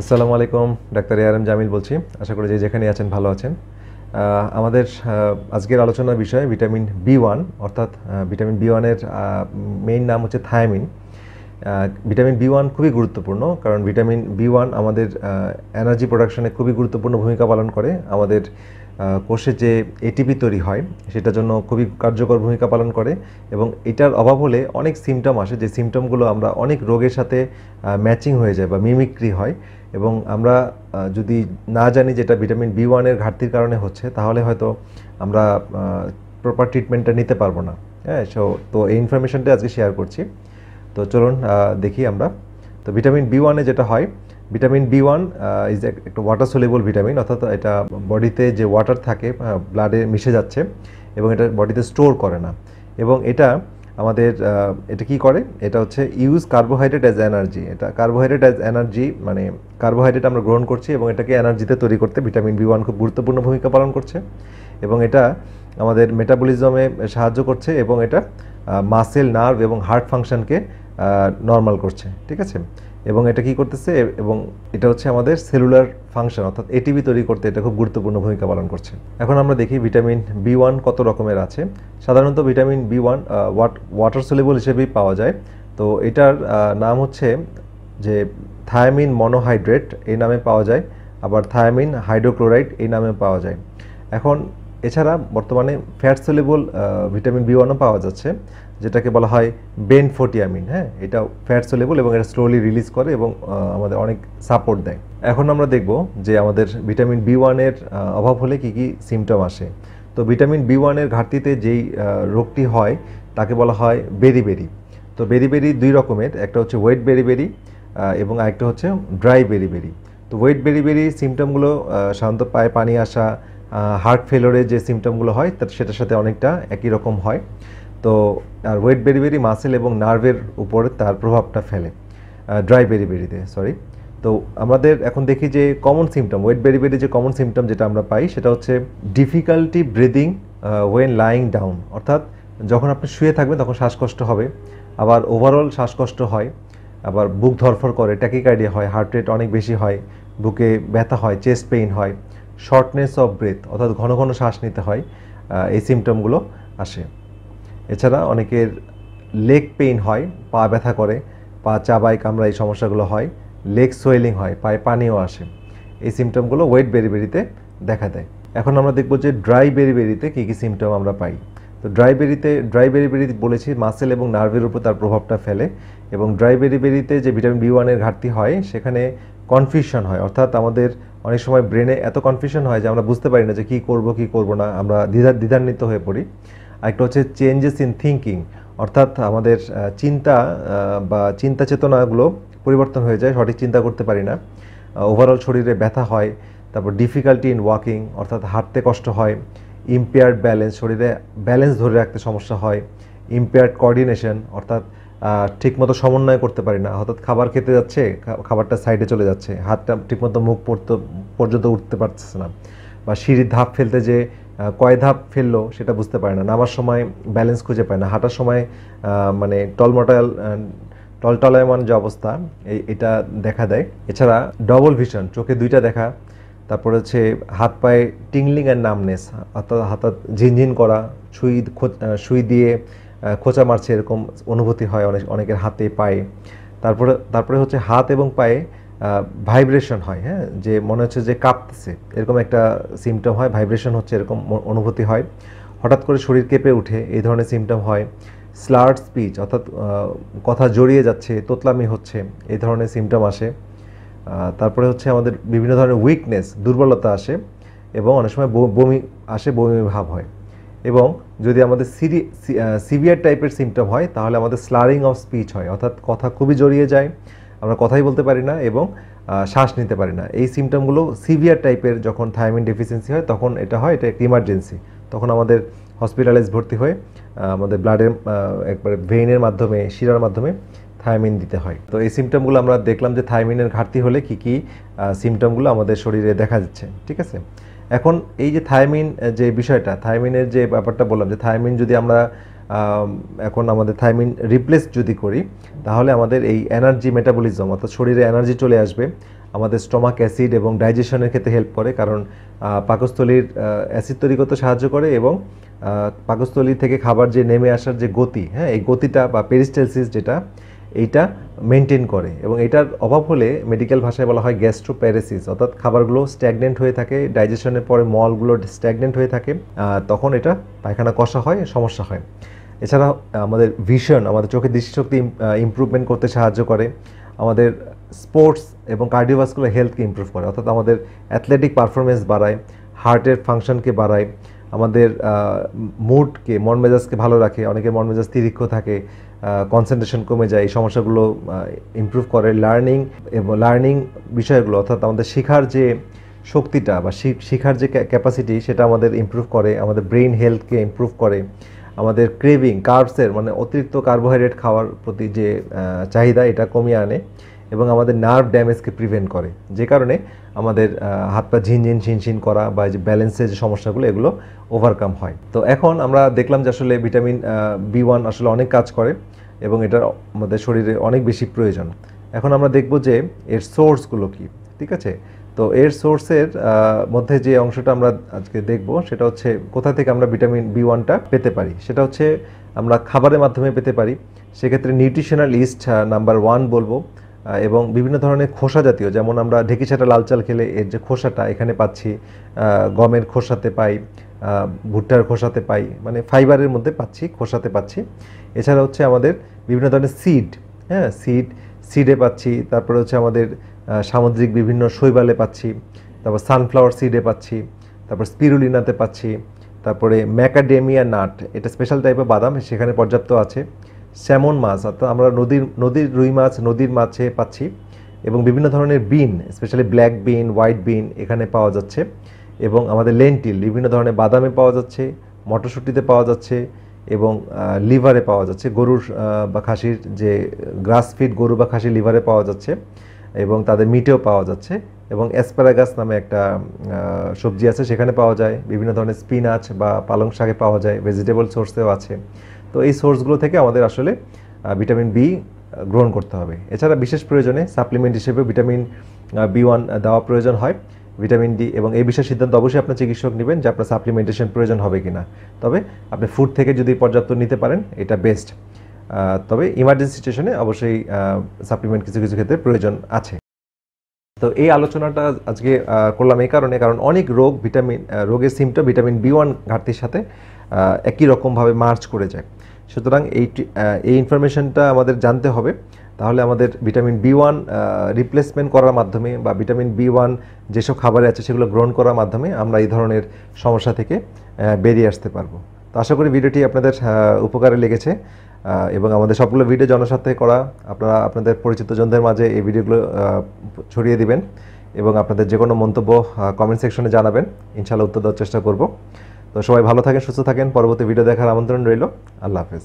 আসসালামু আলাইকুম, doctor ARM Jamil বলছি। আশা করি যে যেখানে আছেন ভালো আছেন। আমাদের আজকের আলোচনার বিষয় ভিটামিন বি ওয়ান, অর্থাৎ ভিটামিন বি ওয়ানের মেইন নাম হচ্ছে থায়ামিন। ভিটামিন বি ওয়ান খুবই গুরুত্বপূর্ণ, কারণ ভিটামিন বি ওয়ান আমাদের এনার্জি প্রোডাকশনে খুবই গুরুত্বপূর্ণ ভূমিকা পালন করে। আমাদের কোষে যে এটিপি তৈরি হয় সেটার জন্য খুবই কার্যকর ভূমিকা পালন করে, এবং এটার অভাব হলে অনেক সিমটম আসে, যে সিমটমগুলো আমরা অনেক রোগের সাথে ম্যাচিং হয়ে যায় বা মিমিক্রি হয়। এবং আমরা যদি না জানি যেটা ভিটামিন বি ওয়ানের ঘাটতির কারণে হচ্ছে, তাহলে হয়তো আমরা প্রপার ট্রিটমেন্টটা নিতে পারবো না। হ্যাঁ, তো এই ইনফরমেশনটা আজকে শেয়ার করছি। তো চলুন দেখি আমরা। তো ভিটামিন বি ওয়ানে যেটা হয়, ভিটামিন বি ওয়ান ইজ একটা ওয়াটার সলিউবল ভিটামিন, অর্থাৎ এটা বডিতে যে ওয়াটার থাকে ব্লাডে মিশে যাচ্ছে, এবং এটা বডিতে স্টোর করে না। এবং এটা আমাদের এটা কি করে, এটা হচ্ছে ইউজ কার্বোহাইড্রেট অ্যাজ এনার্জি। এটা কার্বোহাইড্রেট অ্যাজ এনার্জি, মানে কার্বোহাইড্রেট আমরা গ্রহণ করছি এবং এটাকে এনার্জিতে তৈরি করতে ভিটামিন বি ওয়ান খুব গুরুত্বপূর্ণ ভূমিকা পালন করছে। এবং এটা আমাদের মেটাবলিজমে সাহায্য করছে, এবং এটা মাসেল, নার্ভ এবং হার্ট ফাংশনকে নর্মাল করছে, ঠিক আছে। এবং এটা কি করতেছে, এবং এটা হচ্ছে আমাদের সেলুলার ফাংশন, অর্থাৎ এটিপি তৈরি করতে এটা খুব গুরুত্বপূর্ণ ভূমিকা পালন করছে। এখন আমরা দেখি ভিটামিন বি ওয়ান কত রকমের আছে। সাধারণত vitamin B one water soluble হিসেবেই পাওয়া যায়। তো এটার নাম হচ্ছে যে থায়ামিন মনোহাইড্রেট এই নামে পাওয়া যায়, আবার থায়ামিন হাইড্রোক্লোরাইড এই নামে পাওয়া যায়। এখন এছাড়া বর্তমানে ফ্যাট সলিউবল ভিটামিন বি ওয়ানও পাওয়া যাচ্ছে, যেটাকে বলা হয় বেনফোটিয়ামিন। হ্যাঁ, এটা ফ্যাট সলিউবল এবং এটা স্লোলি রিলিজ করে এবং আমাদের অনেক সাপোর্ট দেয়। এখন আমরা দেখব যে আমাদের ভিটামিন বি ওয়ানের অভাব হলে কি কি সিমটম আসে। তো ভিটামিন বি ওয়ানের ঘাটতিতে যেই রোগটি হয় তাকে বলা হয় বেরিবেরি। তো বেরিবেরি দুই রকমের, একটা হচ্ছে ওয়েট বেরিবেরি এবং আরেকটা হচ্ছে ড্রাই বেরিবেরি। তো ওয়েট বেরিবেরি সিমটমগুলো সাধারণত পায়ে পানি আসা, হার্ট ফেলোরের যে সিমটমগুলো হয় সেটার সাথে অনেকটা একই রকম হয়। তো আর ওয়েট বেরিবেরি মাসেল এবং নার্ভের উপরে তার প্রভাবটা ফেলে, ড্রাই বেরিবেরিতে, সরি। তো আমাদের এখন দেখি যে কমন সিমটম, ওয়েট বেরিবেরি যে কমন সিমটম যেটা আমরা পাই সেটা হচ্ছে difficulty breathing when lying down, অর্থাৎ যখন আপনি শুয়ে থাকবেন তখন শ্বাসকষ্ট হবে, আবার ওভারঅল শ্বাসকষ্ট হয়, আবার বুক ধরফর করে, ট্যাকিকার্ডিয়া হয়, হার্ট রেট অনেক বেশি হয়, বুকে ব্যথা হয়, চেস্ট পেইন হয়, শর্টনেস অফ ব্রেথ, অর্থাৎ ঘন ঘন শ্বাস নিতে হয়, এই সিমটমগুলো আসে। এছাড়া অনেকের লেগ পেইন হয়, পা ব্যথা করে, পা চাবায় কামড়ায়, এই সমস্যাগুলো হয়, লেগ সোয়েলিং হয়, পায়ে পানিও আসে। এই সিমটমগুলো ওয়েট বেরিবেরিতে দেখা দেয়। এখন আমরা দেখব যে ড্রাই বেরিবেরিতে কী কী সিমটম আমরা পাই। তো ড্রাই বেরিবেরি বলেছি মাসেল এবং নার্ভের উপর তার প্রভাবটা ফেলে, এবং ড্রাই বেরিবেরিতে যে ভিটামিন বি ওয়ানের ঘাটতি হয় সেখানে কনফিউশন হয়, অর্থাৎ আমাদের অনেক সময় ব্রেনে এত কনফিউশন হয় যে আমরা বুঝতে পারি না যে কী করব না, আমরা দ্বিধান্বিত হয়ে পড়ি। আরেকটা হচ্ছে চেঞ্জেস ইন থিঙ্কিং, অর্থাৎ আমাদের চিন্তা বা চিন্তা চেতনাগুলো পরিবর্তন হয়ে যায়, সঠিক চিন্তা করতে পারি না, ওভারঅল শরীরে ব্যথা হয়, তারপর ডিফিকাল্টি ইন ওয়াকিং, অর্থাৎ হাঁটতে কষ্ট হয়, ইম্পেয়ার্ড ব্যালেন্স, শরীরে ব্যালেন্স ধরে রাখতে সমস্যা হয়, ইম্পেয়ার্ড কোঅর্ডিনেশন, অর্থাৎ ঠিকমতো সমন্বয় করতে পারি না, অর্থাৎ খাবার খেতে যাচ্ছে খাবারটা সাইডে চলে যাচ্ছে, হাতটা ঠিকমতো মুখ পর্যন্ত উঠতে পারতেছে না, বা সিঁড়ির ধাপ ফেলতে যে কয় ধাপ ফেললো সেটা বুঝতে পারে না, নামার সময় ব্যালেন্স খুঁজে পায় না, হাঁটার সময় মানে টলটলায়মান যে অবস্থা এটা দেখা দেয়। এছাড়া ডবল ভিশন, চোখে দুইটা দেখা, তারপরে হচ্ছে হাত পায়ে টিংলিং অ্যান্ড নামনেস, অর্থাৎ হাত ঝিনঝিন করা, সুই দিয়ে খোঁচা মারছে এরকম অনুভূতি হয় অনেকের হাতে পায়ে। তারপরে হচ্ছে হাত এবং পায়ে ভাইব্রেশন হয়, হ্যাঁ, যে মনে হচ্ছে যে কাঁপতেছে, এরকম একটা সিমটম হয়, ভাইব্রেশন হচ্ছে এরকম অনুভূতি হয়, হঠাৎ করে শরীর কেঁপে উঠে, এই ধরনের সিমটম হয়। স্লার্ড স্পিচ, অর্থাৎ কথা জড়িয়ে যাচ্ছে, তোতলামি হচ্ছে, এই ধরনের সিমটম আসে। তারপরে হচ্ছে আমাদের বিভিন্ন ধরনের উইকনেস, দুর্বলতা আসে, এবং অনেক সময় বমি আসে, বমি ভাব হয়। এবং যদি আমাদের সিভিয়ার টাইপের সিমটম হয় তাহলে আমাদের স্লারিং অফ স্পিচ হয়, অর্থাৎ কথা খুবই জড়িয়ে যায়, আমরা কথাই বলতে পারি না এবং শ্বাস নিতে পারি না। এই সিমটমগুলো সিভিয়ার টাইপের যখন থায়ামিন ডেফিসিয়েন্সি হয় তখন এটা হয়, এটা একটা ইমার্জেন্সি, তখন আমাদের হসপিটালাইজ ভর্তি হয়ে আমাদের ব্লাডের একবারে ভেইনের মাধ্যমে, শিরার মাধ্যমে থায়ামিন দিতে হয়। তো এই সিমটমগুলো আমরা দেখলাম যে থায়ামিনের ঘাটতি হলে কী কী সিমটমগুলো আমাদের শরীরে দেখা যাচ্ছে, ঠিক আছে। এখন এই যে থায়ামিন যে বিষয়টা, থায়ামিনের যে ব্যাপারটা বললাম, যে থায়ামিন যদি আমরা এখন আমাদের থায়ামিন রিপ্লেস যদি করি তাহলে আমাদের এই এনার্জি মেটাবলিজম, অর্থাৎ শরীরে এনার্জি চলে আসবে, আমাদের স্টমাক অ্যাসিড এবং ডাইজেশনের ক্ষেত্রে হেল্প করে, কারণ পাকস্থলীর অ্যাসিড তৈরি করতে সাহায্য করে এবং পাকস্থলী থেকে খাবার যে নেমে আসার যে গতি, হ্যাঁ, এই গতিটা বা পেরিস্টালসিস যেটা, এইটা মেনটেন করে। এবং এটার অভাব হলে মেডিকেল ভাষায় বলা হয় গ্যাস্ট্রোপ্যারেসিস, অর্থাৎ খাবারগুলো স্ট্যাগনেন্ট হয়ে থাকে, ডাইজেশনের পরে মলগুলো স্ট্যাগনেন্ট হয়ে থাকে, তখন এটা পায়খানা কষা হয়, সমস্যা হয়। এছাড়া আমাদের ভিশন, আমাদের চোখের দৃষ্টিশক্তি ইমপ্রুভমেন্ট করতে সাহায্য করে, আমাদের স্পোর্টস এবং কার্ডিওভাস্কুলার হেলথকে ইমপ্রুভ করে, অর্থাৎ আমাদের অ্যাথলেটিক পারফরমেন্স বাড়ায়, হার্টের ফাংশনকে বাড়ায়, আমাদের মুডকে, মন মেজাজকে ভালো রাখে। অনেকের মন মেজাজ তিরিক্ষ থাকে, কনসেন্ট্রেশন কমে যায়, এই সমস্যাগুলো ইমপ্রুভ করে। লার্নিং বিষয়গুলো, অর্থাৎ আমাদের শেখার যে শক্তিটা বা শেখার যে ক্যাপাসিটি, সেটা আমাদের ইমপ্রুভ করে, আমাদের ব্রেইন হেলথকে ইমপ্রুভ করে, আমাদের ক্রেভিং, কার্বসের মানে অতিরিক্ত কার্বোহাইড্রেট খাওয়ার প্রতি যে চাহিদা, এটা কমিয়ে আনে এবং আমাদের নার্ভ ড্যামেজকে প্রিভেন্ট করে, যে কারণে আমাদের হাত পা ঝিনঝিন শিনশিন করা বা যে ব্যালেন্সের যে সমস্যাগুলো, এগুলো ওভারকাম হয়। তো এখন আমরা দেখলাম যে আসলে ভিটামিন B1 আসলে অনেক কাজ করে এবং এটা আমাদের শরীরে অনেক বেশি প্রয়োজন। এখন আমরা দেখব যে এর সোর্সগুলো কি, ঠিক আছে? তো এর সোর্সের মধ্যে যে অংশটা আমরা আজকে দেখব সেটা হচ্ছে কোথা থেকে আমরা ভিটামিন B1টা পেতে পারি। সেটা হচ্ছে আমরা খাবারের মাধ্যমে পেতে পারি, সেক্ষেত্রে নিউট্রিশনাল ইস্ট নাম্বার 1 বলবো, এবং বিভিন্ন ধরনের খোসা জাতীয়, যেমন আমরা ঢেঁকিছাটা লাল চাল খেলে এর যে খোসাটা এখানে পাচ্ছি, গমের খোসাতে পাই, ভুট্টার খোসাতে পাই, মানে ফাইবারের মধ্যে পাচ্ছি, খোসাতে পাচ্ছি। এছাড়া হচ্ছে আমাদের বিভিন্ন ধরনের সিড, হ্যাঁ, সিডে পাচ্ছি, তারপরে হচ্ছে আমাদের সামুদ্রিক বিভিন্ন শৈবালে পাচ্ছি, তারপর সানফ্লাওয়ার সিডে পাচ্ছি, তারপর স্পিরুলিনাতে পাচ্ছি, তারপরে ম্যাকাডেমিয়া নাট, এটা স্পেশাল টাইপের বাদাম, সেখানে পর্যাপ্ত আছে। স্যামন মাছ, অর্থাৎ আমরা নদীর রুই মাছ, নদীর মাছে পাচ্ছি, এবং বিভিন্ন ধরনের বিন, স্পেশালি ব্ল্যাক বিন, হোয়াইট বিন এখানে পাওয়া যাচ্ছে, এবং আমাদের লেন্টিল বিভিন্ন ধরনের বাদামে পাওয়া যাচ্ছে, মটরশুঁটিতে পাওয়া যাচ্ছে, এবং লিভারে পাওয়া যাচ্ছে, গরুর বা খাসির যে গ্রাস ফিড গরু বা খাসির লিভারে পাওয়া যাচ্ছে, এবং তাদের মিটেও পাওয়া যাচ্ছে, এবং অ্যাসপারাগাস নামে একটা সবজি আছে, সেখানে পাওয়া যায়। বিভিন্ন ধরনের স্পিনাচ বা পালং শাকে পাওয়া যায়, ভেজিটেবল সোর্সেও আছে। তো এই সোর্সগুলো থেকে আমাদের আসলে ভিটামিন বি গ্রহণ করতে হবে। এছাড়া বিশেষ প্রয়োজনে সাপ্লিমেন্ট হিসেবে ভিটামিন B1 দেওয়া প্রয়োজন হয়, ভিটামিন ডি, এবং এই বিষয়ে সিদ্ধান্ত অবশ্যই আপনার চিকিৎসক নেবেন যে আপনার সাপ্লিমেন্টেশন প্রয়োজন হবে কিনা। তবে আপনি ফুড থেকে যদি পর্যাপ্ত নিতে পারেন এটা বেস্ট, তবে ইমার্জেন্সি সিচুয়েশনে অবশ্যই সাপ্লিমেন্ট কিছু কিছু ক্ষেত্রে প্রয়োজন আছে। তো এই আলোচনাটা আজকে করলাম এই কারণে, কারণ অনেক রোগের সিমটম ভিটামিন B1 ঘাটতির সাথে একই রকমভাবে মার্চ করে যায়। সুতরাং এই ইনফরমেশনটা আমাদের জানতে হবে, তাহলে আমাদের ভিটামিন B1 রিপ্লেসমেন্ট করার মাধ্যমে বা ভিটামিন B1 যেসব খাবারে আছে সেগুলো গ্রহণ করার মাধ্যমে আমরা এই ধরনের সমস্যা থেকে বেরিয়ে আসতে পারবো। তো আশা করি ভিডিওটি আপনাদের উপকারে লেগেছে, এবং আমাদের সবগুলো ভিডিও জনস্বার্থে করা। আপনারা আপনাদের পরিচিত জনদের মাঝে এই ভিডিওগুলো ছড়িয়ে দিবেন, এবং আপনাদের যে কোনো মন্তব্য কমেন্ট সেকশনে জানাবেন, ইনশাআল্লাহ উত্তর দেওয়ার চেষ্টা করব। তো সবাই ভালো থাকেন, সুস্থ থাকেন, পরবর্তী ভিডিও দেখার আমন্ত্রণ রইল। আল্লাহ হাফেজ।